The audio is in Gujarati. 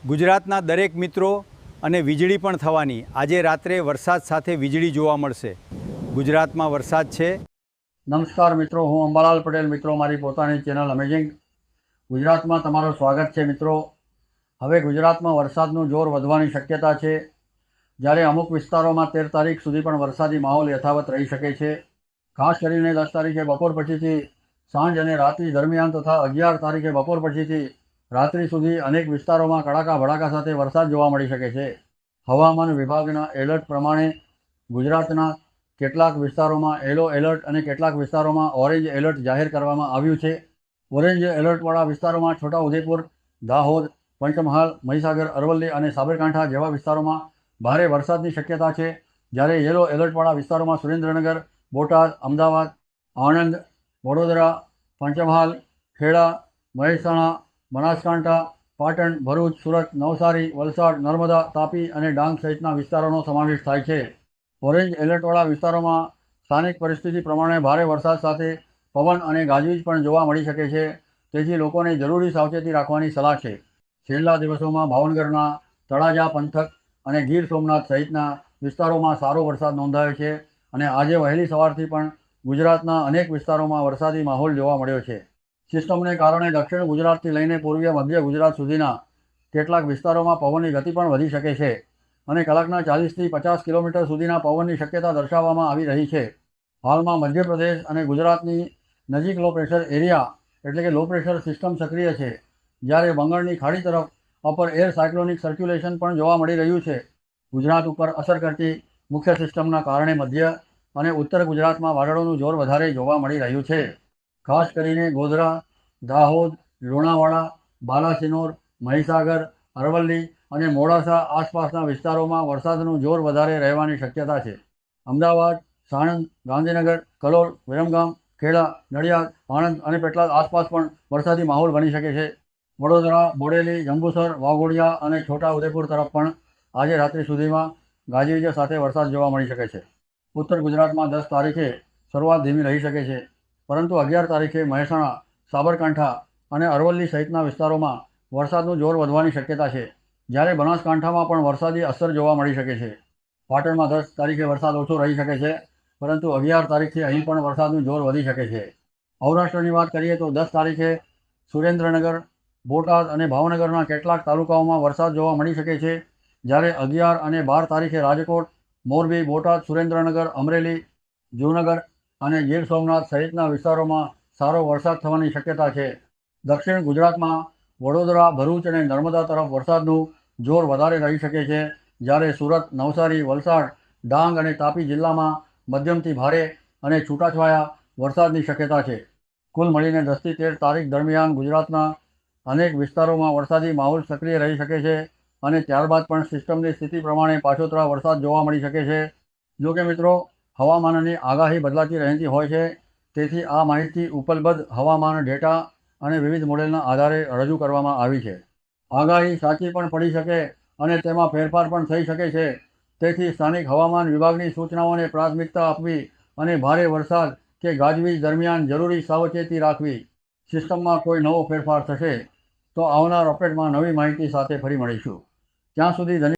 ગુજરાતના દરેક મિત્રો અને વીજળી પણ થવાની આજે રાત્રે વરસાદ સાથે વીજળી જોવા મળશે। ગુજરાતમાં વરસાદ છે। નમસ્કાર મિત્રો, હું અંબાલાલ પટેલ। મિત્રો, મારી પોતાની ચેનલ અમેઝિંગ ગુજરાતમાં તમારું સ્વાગત છે। મિત્રો, હવે ગુજરાતમાં વરસાદનું જોર વધવાની શક્યતા છે। જ્યારે અમુક વિસ્તારોમાં 13 તારીખ સુધી પણ વરસાદી માહોલ યથાવત રહી શકે છે। ખાસ કરીને 10 તારીખે બપોર પછીથી સાંજ અને રાત્રિ દરમિયાન તથા 11 તારીખે બપોર પછીથી રાત્રિ સુધી અનેક વિસ્તારોમાં કડાકા ભડાકા સાથે વરસાદ જોવા મળી શકે છે। હવામાન વિભાગના એલર્ટ પ્રમાણે ગુજરાતના કેટલાક વિસ્તારોમાં યલો એલર્ટ અને કેટલાક વિસ્તારોમાં ઓરેન્જ એલર્ટ જાહેર કરવામાં આવ્યું છે। ઓરેન્જ એલર્ટવાળા વિસ્તારોમાં છોટાઉદેપુર, દાહોદ, પંચમહાલ, મહીસાગર, અરવલ્લી અને સાબરકાંઠા જેવા વિસ્તારોમાં ભારે વરસાદની શક્યતા છે। જ્યારે યલો એલર્ટવાળા વિસ્તારોમાં સુરેન્દ્રનગર, બોટાદ, અમદાવાદ, આણંદ, વડોદરા, પંચમહાલ, ખેડા, મહેસાણા, બનાસકાંઠા, પાટણ, ભરૂચ, સુરત, નવસારી, વલસાડ, નર્મદા, તાપી અને ડાંગ સહિતના વિસ્તારોનો સમાવેશ થાય છે। ઓરેન્જ એલર્ટવાળા વિસ્તારોમાં સ્થાનિક પરિસ્થિતિ પ્રમાણે ભારે વરસાદ સાથે પવન અને ગાજવીજ પણ જોવા મળી શકે છે। તેથી લોકોને જરૂરી સાવચેતી રાખવાની સલાહ છે। છેલ્લા દિવસોમાં ભાવનગરના તળાજા પંથક અને ગીર સોમનાથ સહિતના વિસ્તારોમાં સારો વરસાદ નોંધાયો છે અને આજે વહેલી સવારથી પણ ગુજરાતના અનેક વિસ્તારોમાં વરસાદી માહોલ જોવા મળ્યો છે। સિસ્ટમને કારણે દક્ષિણ ગુજરાતથી લઈને પૂર્વીય મધ્ય ગુજરાત સુધીના કેટલાક વિસ્તારોમાં પવનની ગતિ પણ વધી શકે છે અને કલાકના 40થી 50 કિલોમીટર સુધીના પવનની શક્યતા દર્શાવવામાં આવી રહી છે। હાલમાં મધ્યપ્રદેશ અને ગુજરાતની નજીક લો પ્રેશર એરિયા એટલે કે લો પ્રેશર સિસ્ટમ સક્રિય છે। જ્યારે બંગાળની ખાડી તરફ અપર એર સાયક્લોનિક સર્ક્યુલેશન પણ જોવા મળી રહ્યું છે। ગુજરાત ઉપર અસર કરતી મુખ્ય સિસ્ટમના કારણે મધ્ય અને ઉત્તર ગુજરાતમાં વાદળોનું જોર વધારે જોવા મળી રહ્યું છે। ખાસ કરીને ગોધરા, દાહોદ, લુણાવાડા, બાલાસિનોર, મહીસાગર, અરવલ્લી અને મોડાસા આસપાસના વિસ્તારોમાં વરસાદનું જોર વધારે રહેવાની શક્યતા છે। અમદાવાદ, સાણંદ, ગાંધીનગર, કલોલ, વિરમગામ, ખેડા, નડિયાદ, આણંદ અને પેટલાદ આસપાસ પણ વરસાદી માહોલ બની શકે છે। વડોદરા, બોડેલી, જંબુસર, વાઘોડિયા અને છોટાઉદેપુર તરફ પણ આજે રાત્રિ સુધીમાં ગાજવીજ સાથે વરસાદ જોવા મળી શકે છે। ઉત્તર ગુજરાતમાં 10 તારીખે શરૂઆત ધીમી રહી શકે છે, પરંતુ 11 તારીખે મહેસાણા, સાબરકાંઠા અને અરવલ્લી સહિતના વિસ્તારોમાં વરસાદનું જોર વધવાની શક્યતા છે। જ્યારે બનાસકાંઠામાં પણ વરસાદી અસર જોવા મળી શકે છે। પાટણમાં 10 તારીખે વરસાદ ઓછો રહી શકે છે, પરંતુ 11 તારીખથી અહીં પણ વરસાદનું જોર વધી શકે છે। સૌરાષ્ટ્રની વાત કરીએ તો 10 તારીખે સુરેન્દ્રનગર, બોટાદ અને ભાવનગરના કેટલાક તાલુકાઓમાં વરસાદ જોવા મળી શકે છે। જ્યારે 11 અને 12 તારીખે રાજકોટ, મોરબી, બોટાદ, સુરેન્દ્રનગર, અમરેલી, જૂનાગઢ અને ગીર સોમનાથ સહિતના વિસ્તારોમાં સારો વરસાદ થવાની શક્યતા છે। દક્ષિણ ગુજરાતમાં વડોદરા, ભરૂચ અને નર્મદા તરફ વરસાદનું જોર વધારે રહી શકે છે। જ્યારે સુરત, નવસારી, વલસાડ, ડાંગ અને તાપી જિલ્લામાં મધ્યમથી ભારે અને છૂટાછવાયા વરસાદની શક્યતા છે। કુલ મળીને 10થી 13 તારીખ દરમિયાન ગુજરાતના અનેક વિસ્તારોમાં વરસાદી માહોલ સક્રિય રહી શકે છે અને ત્યારબાદ પણ સિસ્ટમની સ્થિતિ પ્રમાણે પાછોતરા વરસાદ જોવા મળી શકે છે। જો કે મિત્રો, હવામાનની આગાહી બદલાતી રહેતી હોય છે, તેથી આ માહિતી ઉપલબ્ધ હવામાન ડેટા અને વિવિધ મોડેલના આધારે રજૂ કરવામાં આવી છે। આગાહી સાચી પણ પડી શકે અને તેમાં ફેરફાર પણ થઈ શકે છે। તેથી સ્થાનિક હવામાન વિભાગની સૂચનાઓને પ્રાથમિકતા આપવી અને ભારે વરસાદ કે ગાજવીજ દરમિયાન જરૂરી સાવચેતી રાખવી। સિસ્ટમમાં કોઈ નવો ફેરફાર થશે તો આવનાર અપડેટમાં નવી માહિતી સાથે ફરી મળીશું। ત્યાં સુધી